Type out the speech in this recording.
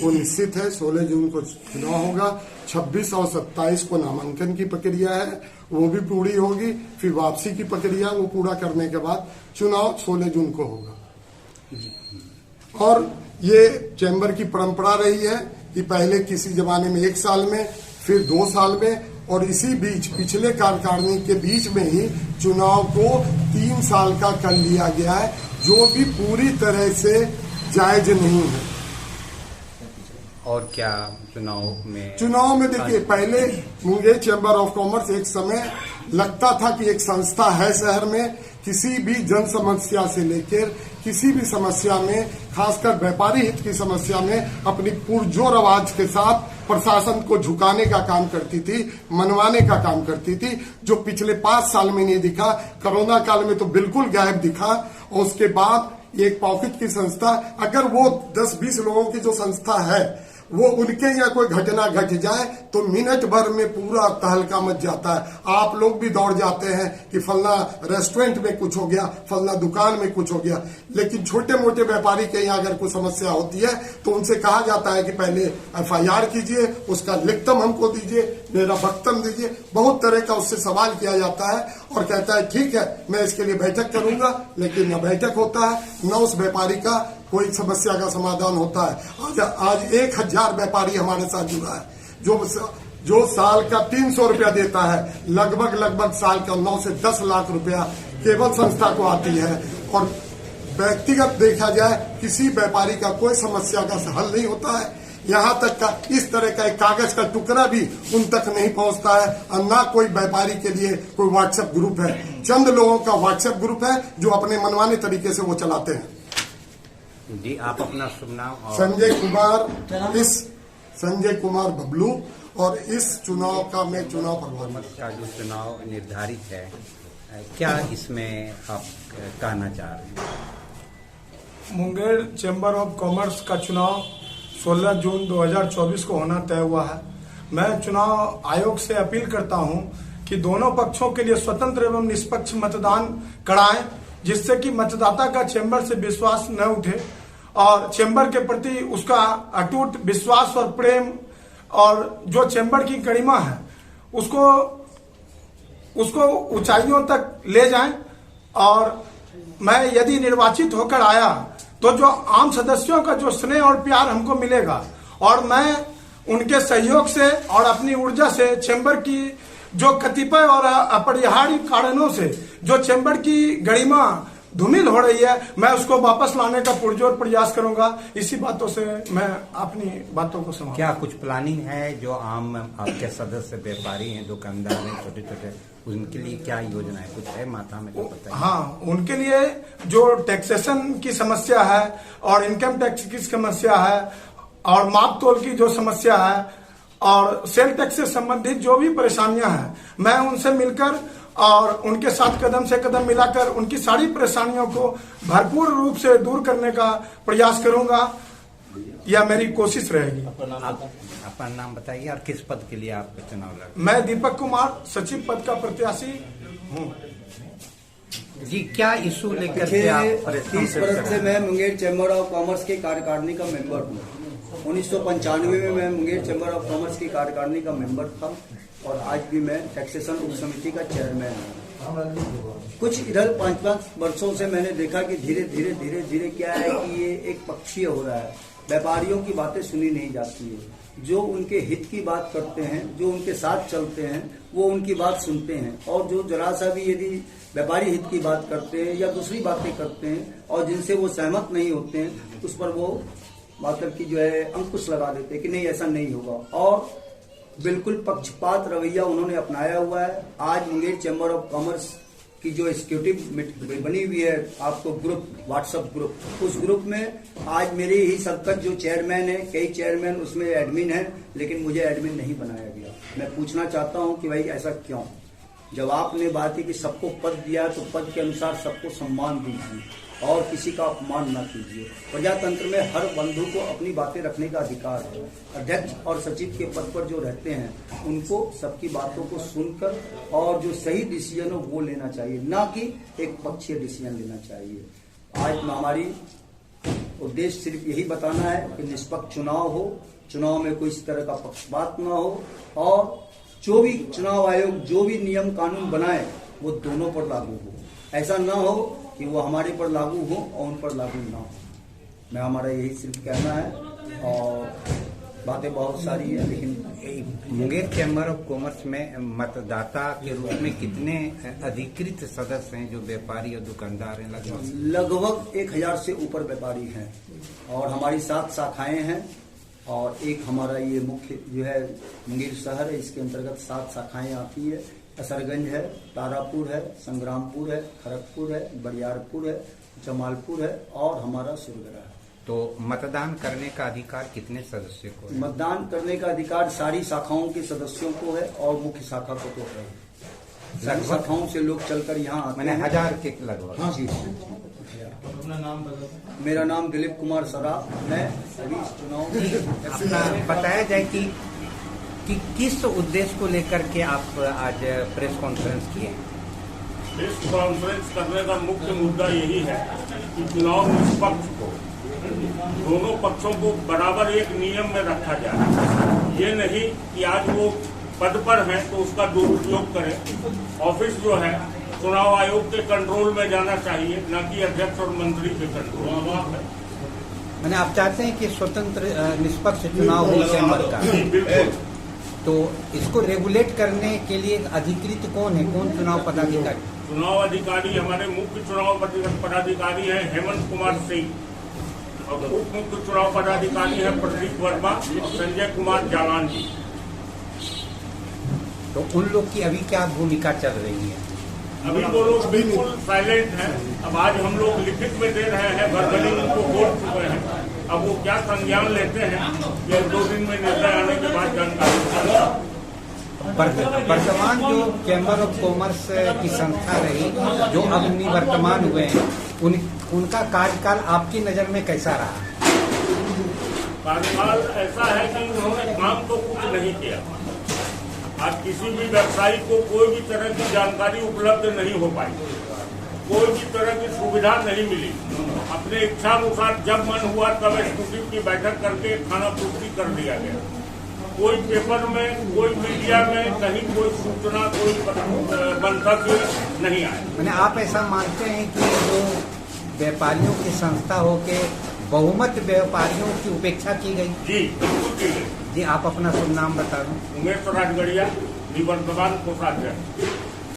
वो निश्चित है। 16 जून को चुनाव होगा। 26 और 27 को नामांकन की प्रक्रिया है, वो भी पूरी होगी। फिर वापसी की प्रक्रिया, वो पूरा करने के बाद चुनाव 16 जून को होगा। और ये चैम्बर की परंपरा रही है कि पहले किसी जमाने में 1 साल में, फिर 2 साल में, और इसी बीच पिछले कार्यकारिणी के बीच में ही चुनाव को 3 साल का कर लिया गया है, जो भी पूरी तरह से जायज नहीं है। और क्या चुनाव में देखिए, पहले मुंगेर चैम्बर ऑफ कॉमर्स एक समय लगता था कि एक संस्था है शहर में, किसी भी जन समस्या से लेकर किसी भी समस्या में, खासकर व्यापारी हित की समस्या में अपनी पुरजोर आवाज के साथ प्रशासन को झुकाने का काम करती थी, मनवाने का काम करती थी, जो पिछले 5 साल में नहीं दिखा। कोरोना काल में तो बिल्कुल गायब दिखा। और उसके बाद एक पॉकेट की संस्था, अगर वो 10-20 लोगों की जो संस्था है, वो उनके यहाँ कोई घटना घट जाए तो मिनट भर में पूरा तहलका मच जाता है। आप लोग भी दौड़ जाते हैं कि फलना रेस्टोरेंट में कुछ हो गया, फलना दुकान में कुछ हो गया। लेकिन छोटे मोटे व्यापारी के यहाँ अगर कोई समस्या होती है तो उनसे कहा जाता है कि पहले FIR कीजिए, उसका लिखतम हमको दीजिए, मेरा वक्तव्य दीजिए। बहुत तरह का उससे सवाल किया जाता है और कहता है ठीक है, मैं इसके लिए बैठक करूंगा। लेकिन न बैठक होता है, न उस व्यापारी का कोई समस्या का समाधान होता है। आज 1000 व्यापारी हमारे साथ जुड़ा है, जो साल का 300 रुपया देता है। लगभग साल का 9 से 10 लाख रुपया केवल संस्था को आती है। और व्यक्तिगत देखा जाए, किसी व्यापारी का कोई समस्या का हल नहीं होता है। यहाँ तक का इस तरह का एक कागज का टुकड़ा भी उन तक नहीं पहुँचता है। और ना कोई व्यापारी के लिए कोई व्हाट्सएप ग्रुप है। चंद लोगों का व्हाट्सएप ग्रुप है जो अपने मनमाने तरीके से वो चलाते हैं। जी, आप अपना शुभ नाम? संजय कुमार बबलू। और इस चुनाव का मैं चुनाव प्रभारी का जो चुनाव निर्धारित है, क्या इसमें आप कहना चाह रहे हैं? मुंगेर चैम्बर ऑफ कॉमर्स का चुनाव 16 जून 2024 को होना तय हुआ है। मैं चुनाव आयोग से अपील करता हूं कि दोनों पक्षों के लिए स्वतंत्र एवं निष्पक्ष मतदान कराएं, जिससे कि मतदाता का चैम्बर से विश्वास न उठे और चैम्बर के प्रति उसका अटूट विश्वास और प्रेम और जो चैम्बर की गरिमा है उसको ऊंचाइयों तक ले जाएं। और मैं यदि निर्वाचित होकर आया तो जो आम सदस्यों का जो स्नेह और प्यार हमको मिलेगा, और मैं उनके सहयोग से और अपनी ऊर्जा से चैम्बर की जो कतिपय और अपरिहार्य कारणों से जो चैम्बर की गरिमा धूमिल हो रही है, मैं उसको वापस लाने का पुरजोर प्रयास करूंगा। इसी बातों से मैं अपनी बातों को समाप्त। क्या कुछ प्लानिंग है जो आम आपके सदस्य व्यापारी हैं, दुकानदार हैं, छोटे छोटे, उनके लिए क्या योजना है? कुछ है माथा में तो बताइए। हाँ, उनके लिए जो टैक्सेशन की समस्या है और इनकम टैक्स की समस्या है और माप तोल की जो समस्या है और सेल टैक्स से संबंधित जो भी परेशानियां हैं, मैं उनसे मिलकर और उनके साथ कदम से कदम मिलाकर उनकी सारी परेशानियों को भरपूर रूप से दूर करने का प्रयास करूंगा। यह मेरी कोशिश रहेगी। अपना नाम बताइए और किस पद के लिए आप चुनाव लड़? मैं दीपक कुमार, सचिव पद का प्रत्याशी हूँ। जी, क्या इशू लेकर 30 वर्ष से मैं मुंगेर चैम्बर ऑफ कॉमर्स के कार्यकारिणी का मेंबर हूँ। 1995 में मैं मुंगेर चैम्बर ऑफ कॉमर्स की कार्यकारिणी का मेंबर था और आज भी मैं टैक्सेशन उप समिति का चेयरमैन हूँ। कुछ इधर 5 वर्षों से मैंने देखा कि धीरे धीरे क्या है कि ये एक पक्षीय हो रहा है। व्यापारियों की बातें सुनी नहीं जाती है। जो उनके हित की बात करते हैं, जो उनके साथ चलते हैं, वो उनकी बात सुनते हैं। और जो जरा सा भी यदि व्यापारी हित की बात करते हैं या दूसरी बातें करते हैं और जिनसे वो सहमत नहीं होते हैं, उस पर वो बात की जो है अंकुश लगा देते हैं कि नहीं, ऐसा नहीं होगा। और बिल्कुल पक्षपात रवैया उन्होंने अपनाया हुआ है। आज मुंगेर चैम्बर ऑफ कॉमर्स की जो एग्जीक्यूटिव बनी हुई है, आपको ग्रुप, व्हाट्सएप ग्रुप, उस ग्रुप में आज मेरे ही सबकत जो चेयरमैन है, कई चेयरमैन उसमें एडमिन है, लेकिन मुझे एडमिन नहीं बनाया गया। मैं पूछना चाहता हूं कि भाई ऐसा क्यों? जब आपने बात की कि सबको पद दिया तो पद के अनुसार सबको सम्मान दीजिए और किसी का अपमान न कीजिए। प्रजातंत्र में हर बंधु को अपनी बातें रखने का अधिकार है। अध्यक्ष और सचिव के पद पर जो रहते हैं उनको सबकी बातों को सुनकर और जो सही डिसीजन हो वो लेना चाहिए, ना कि एक पक्षीय डिसीजन लेना चाहिए। आज हमारी उद्देश्य सिर्फ यही बताना है कि निष्पक्ष चुनाव हो, चुनाव में कोई इस तरह का पक्षपात न हो, और जो भी चुनाव आयोग जो भी नियम कानून बनाए वो दोनों पर लागू हो। ऐसा न हो कि वो हमारे पर लागू हो और उन पर लागू ना हो। मैं हमारा यही सिर्फ कहना है, और बातें बहुत सारी है, लेकिन मुंगेर चैम्बर ऑफ कॉमर्स में मतदाता के रूप में कितने अधिकृत सदस्य हैं जो व्यापारी और दुकानदार हैं? लगभग 1000 से ऊपर व्यापारी हैं, और हमारी 7 शाखाएं हैं, और एक हमारा ये मुख्य जो है मुंगेर शहर है, इसके अंतर्गत 7 शाखाएं आती है। असरगंज है, तारापुर है, संग्रामपुर है, खड़गपुर है, बरियारपुर है, जमालपुर है, और हमारा सुरगरा है। तो मतदान करने का अधिकार कितने सदस्यों को है? मतदान करने का अधिकार सारी शाखाओं के सदस्यों को है, और मुख्य शाखा को तो है। सारी शाखाओं से लोग चलकर यहाँ आते मैंने हैं। 1000 के लगभग। हाँ जी। अपना नाम बता। मेरा नाम दिलीप कुमार सराफ। मैं अभी इस चुनाव अपना बताया जाए कि किस उद्देश्य को लेकर के आप आज प्रेस कॉन्फ्रेंस किए? प्रेस कॉन्फ्रेंस करने का मुख्य मुद्दा यही है कि चुनाव निष्पक्ष हो, दोनों पक्षों को बराबर एक नियम में रखा जाए। ये नहीं कि आज वो पद पर हैं तो उसका दुरुपयोग करें। ऑफिस जो है चुनाव आयोग के कंट्रोल में जाना चाहिए, न कि अध्यक्ष और मंत्री के कंट्रोल में। मैंने आप चाहते हैं कि स्वतंत्र निष्पक्ष चुनाव हो चैम्बर का, बिल्कुल। तो इसको रेगुलेट करने के लिए अधिकृत कौन है? कौन चुनाव पदाधिकारी? चुनाव अधिकारी हमारे मुख्य चुनाव पदाधिकारी हैं हेमंत कुमार सिंह, और उप मुख्य चुनाव पदाधिकारी हैं प्रदीप वर्मा और संजय कुमार जालान जी। तो उन लोग की अभी क्या भूमिका चल रही है? अभी वो लोग बिल्कुल साइलेंट हैं। अब आज हम लोग लिखित में दे रहे हैं, वर्बली उनको बोल चुके हैं। अब वो क्या संज्ञान लेते हैं ये 2 दिन में निर्णय आने के बाद जानकारी। वर्तमान जो चैम्बर ऑफ कॉमर्स की संस्था रही, जो अब निवर्तमान हुए हैं, उनका कार्यकाल आपकी नजर में कैसा रहा? कार्यकाल ऐसा है कि उन्होंने काम तो कुछ नहीं किया। आज किसी भी व्यवसायी को कोई भी तरह की जानकारी उपलब्ध नहीं हो पाई, कोई भी तरह की सुविधा नहीं मिली। अपने इच्छानुसार जब मन हुआ तब एग्जीक्यूटिव की बैठक करके खाना पूर्ति कर दिया गया। कोई पेपर में, कोई मीडिया में कहीं कोई सूचना, कोई मंतव्य नहीं आया। मैंने आप ऐसा मानते हैं कि जो व्यापारियों की संस्था हो के बहुमत व्यापारियों की उपेक्षा की गई? जी बिल्कुल की गई। जी, आप अपना शुभ नाम बता दें। उमेश राजगढ़िया, निवर्तमान कोषाध्यक्ष।